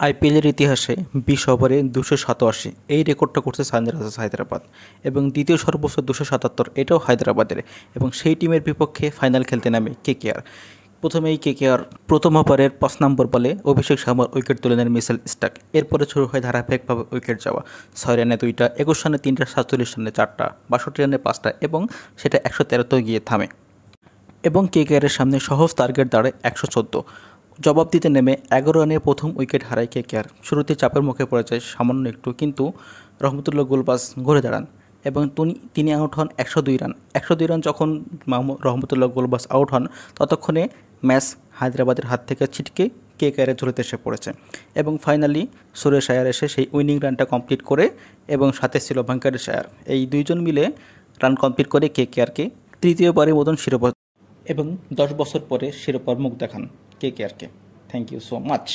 আইপিএলের ইতিহাসে ২০ ওভারে ২৮৭ এই রেকর্ডটা করছে সানরাইজার্স হায়দ্রাবাদ এবং দ্বিতীয় সর্বোচ্চ ২৭৭ এটাও হায়দ্রাবাদের এবং সেই টিমের বিপক্ষে ফাইনাল খেলতে নামে কেকেআর। প্রথমেই কেকেআর প্রথম ওভারের ৫ নম্বর বলে অভিষেক শর্মার উইকেট তুলে নেন মিচেল স্টার্ক। এরপরে শুরু হয় ধারাবাহিকভাবে উইকেট যাওয়া, ৬ রানে ২টা, ২১ রানে ৩টা, ৪৭ রানে ৪টা, ৬২ রানে ৫টা এবং সেটা ১১৩তেও গিয়ে থামে এবং কেকেআরের সামনে সহজ টার্গেট দাঁড়ায় ১১৪। জবাব দিতে নেমে ১১ রানে প্রথম উইকেট হারায় কেকেআর। শুরুতে চাপের মুখে পড়ে যায় সামান্য একটু, কিন্তু রহমতুল্লাহ গুলবাজ ঘুরে দাঁড়ান এবং তিনি আউট হন ১০২ রান। ১০২ রান যখন রহমতুল্লাহ গুলবাজ আউট হন ততক্ষণে ম্যাচ হায়দ্রাবাদের হাত থেকে ছিটকে কেকেআরের ঝুলিতে এসে পড়েছে এবং ফাইনালি সুরেশ আয়ার এসে সেই উইনিং রানটা কমপ্লিট করে এবং সাথে ছিল ভেঙ্কটেশ আয়ার, এই দুইজন মিলে রান কমপ্লিট করে কেকেআরকে তৃতীয়বারের মতন শিরোপা এবং ১০ বছর পরে শিরোপার মুখ দেখান কেকেআরকে। Thank you so much.